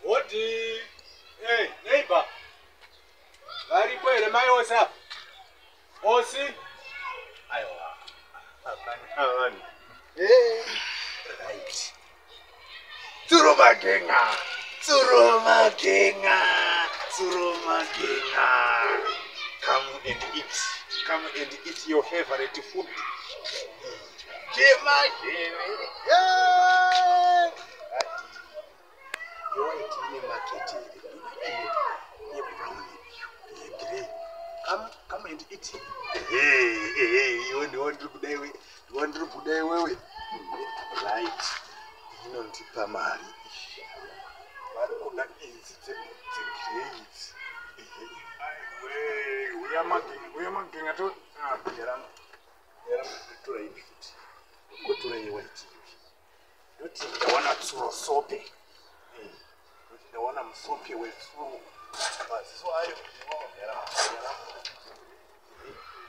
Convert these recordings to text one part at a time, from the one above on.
What? Hey, neighbor. Very well, am I what's up? Osi? Iowa. Hey. Right. Turuma Genga. Come and eat. Come and eat your favorite food. Gema. You want to eat market? You brown. You grey. Come and eat. Hey. You want to put away? You want to put away? Right. You know the primary. But that is the great. We are marking at all. Go to the white. Don't think the one that's so soapy. The one I'm soapy with through. But so I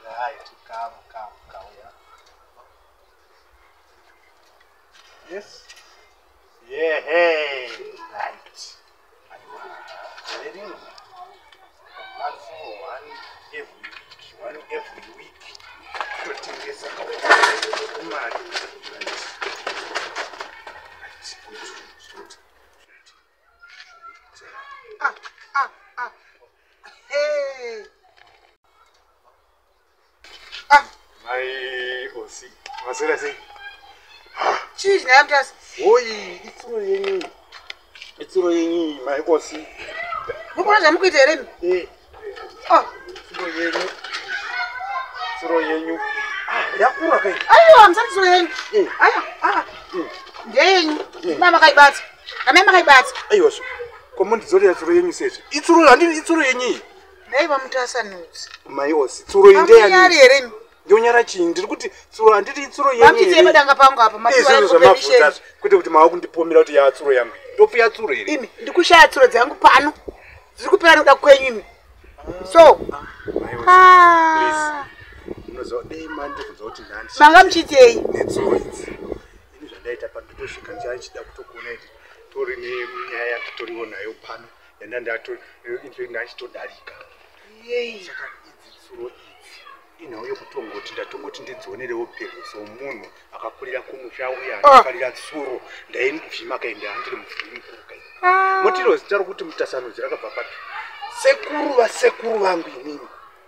right, come. Yes? Yeah, hey, right. Ready? One every week. 20 days ago. Mad. Hey. My OC. What's it I say? Cheese, I'm just. Oi, it's raining, my OC. Who was I'm good at him? I'm sorry. Mama, I bat. I was. Come on, it's says. It's raining. Neighbor Mutasanus. My OC. It's raining. Yonyara chindi kuti tsuro anditi tsuro yenye. Mamti madanga pangu apa mafuta kuti kuti mawa kundipomera kuti ya tsuro yangu. Ndofu ya tsuro iri. Imi ndikushaya tsuro dzangu pano. Ziri kupera noda kwenyu imi. So. Please. Unozo dei manje kuzoti ndani. Manga mchitei. Netsuro idzi. Ini zvandaita pandotosvika njanchida kutokuona kuti tori nenyaya yatoriwo nayo pano. Yanda ndato ndachitodarika. Yei. Saka idzi tsuro idzi. Inauye kutongoti ndatongoti ndidzionerewo pego somunhu akakurira kumusha uya akafarira tsuro ndaivhima kaenda andiri mufumi mukuru kai motiro zita rokuti mutasanudzi rakabva papi sekuru vangu inini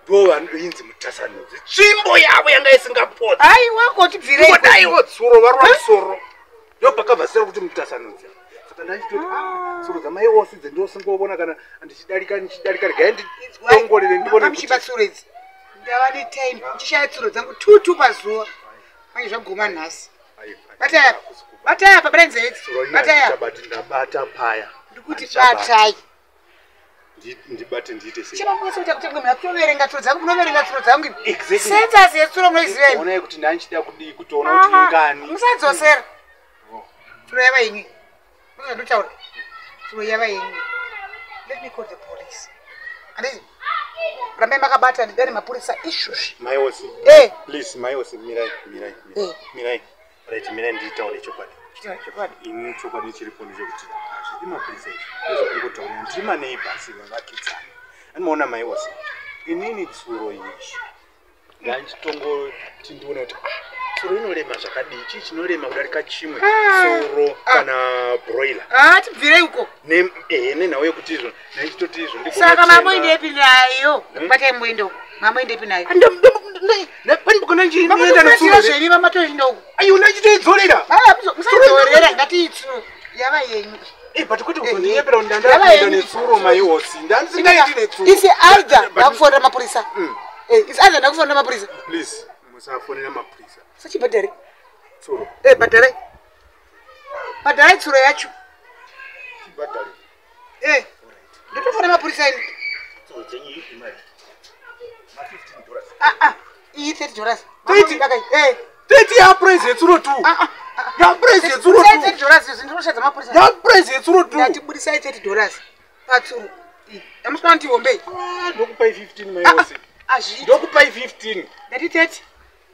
ndo vanoinzi mutasanudzi tsvimbo yavo yanga isingapodzi wakotibvirei kodaiwo tsuro varwa musoro ndo pakabva zita rokuti mutasanudzi saka ndachitoti tsuro dzamai osi dzendosingoona kana ndichidarika regai nditongorere ndione kuti tsuro idzi ndavane time ndichishaya tsuro dzangu 2 pazuva manje zvaguma nhasi bataya apa brenze idzi bataya ndabata paya ndikuti batai ndibate ndiite sei chimamwese kuti akutenga mina kutoverenga tsuro dzangu kunoverenga tsuro dzangu sensasi yetsuro munoiziva imi onai kuti ndanchida kudii kutoona kuti ingani musadzosera tsuro yava yenyu muzvandotaura tsuro yava yenyu let me call the police andisi ramai makabata ndidane mapurisa izvozvi maiosi please maiosi mirai right mirai nditaure chokwadi ini chokwadi chiripo ndechekuti hazvidi mapurisa izvi ndezvakungotaura ndiri maneighbors vavakitsana anomaona maiosi inini tsuro izvi ndanchitongoti ndione kuti tsuro inorema zvakadii chii chinorema kudarika chimwe tsuro kana broiler tibvirei uko nenhau yekuti izvo ndanchitoti izvo saka mamoindepi nayo kubatai muendo mamoindepi nayo zvenyu vamatoenda uko ayo ndachitoidzorera musadzorera ngati itsuro yava yenyu but kuti kuzondinyepera kuti ndandaenda netsuro maihosi ndandisingaiti netsuro isi aidha ndakufonera mapurisa isi aidha ndakufonera mapurisa please musafonera mapurisa sachibhadhare tsuro bhadharai tsuro yacho tibhadhare ndotofonera mapurisa ini tsuro dzenyu ipi mari iyi $30 teti yaprice yetsuro tu yaprice yetsuro tu $30 ndinoshadza mapurisa yaprice yetsuro tu ndatibudisai $30 patsuro amusina kuti hombei ndokupai 15 maiosi ndokupai 15 ndati 30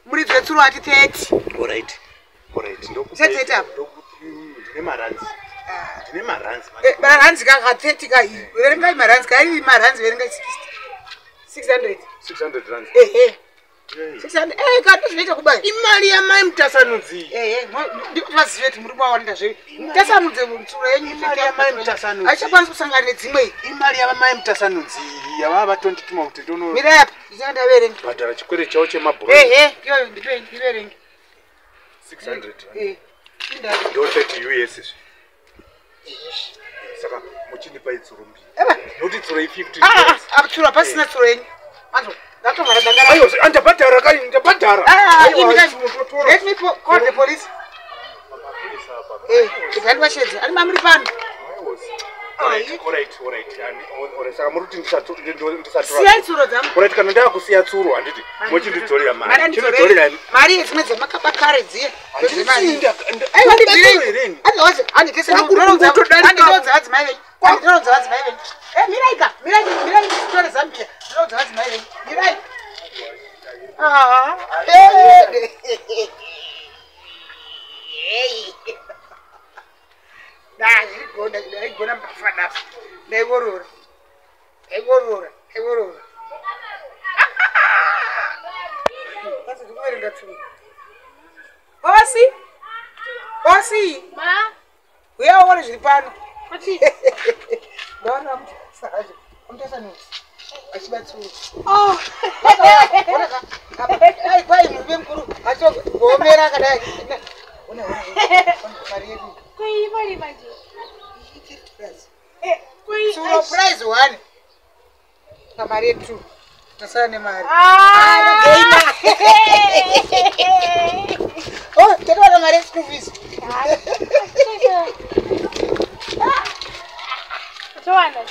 muri dzetsuro ati 30 alright ndokupeta ndine maranzi. Ndine maranzi. Maranzi kaka 30 kai. Verengai maranzi kai maranzi verengai 600. 600 rands. 600. Kana zvinoita kubai. Imari yamai mutasanudzi. Ndikuti vazive kuti muri kuwaonda zve. Mutasanudze mutsuro yenyu Imari yamai mutasanudzi. Achakwanisa kusangana nedzimwe. Imari yamai mutasanudzi yava vatondituma kuti ndono. Mira yapo, ndichanda verenga. Bhadhara chikwere chawo chemabhuru. Yo ndiverenga. 600. Ndo 30 US. Saka muchinipa itsuro mbiri. Noti tsuro 50. Tsuro pasina tsuro yenyu. Anzo, ndatomara dangara. Ayo, andabhadhara kai, ndabhadhara. Let me call the police. Ndikandi shedza. Ari mamuri pano. Alright. Saka muri kuti ndisatu. Siya tsuro dzamu. Alright, kana ndava kusiya tsuro handiti mochindidzorea mari. Chindidzorea mari yedzimwe dzemakabakare dziye. Bosi. Ma. Uyaona zviri pano. Ati. Ndaona mutsaje. Mutasanudzi. Achibatsura. Ai kwai muve mukuru. Achogomera akadai. Una. Mari yedu. Kwai mari manje. Kwai. Suro prize 1. Kamari yedu. Tasana nemari. Gaina. Oh, tena mari school fees. Joanna.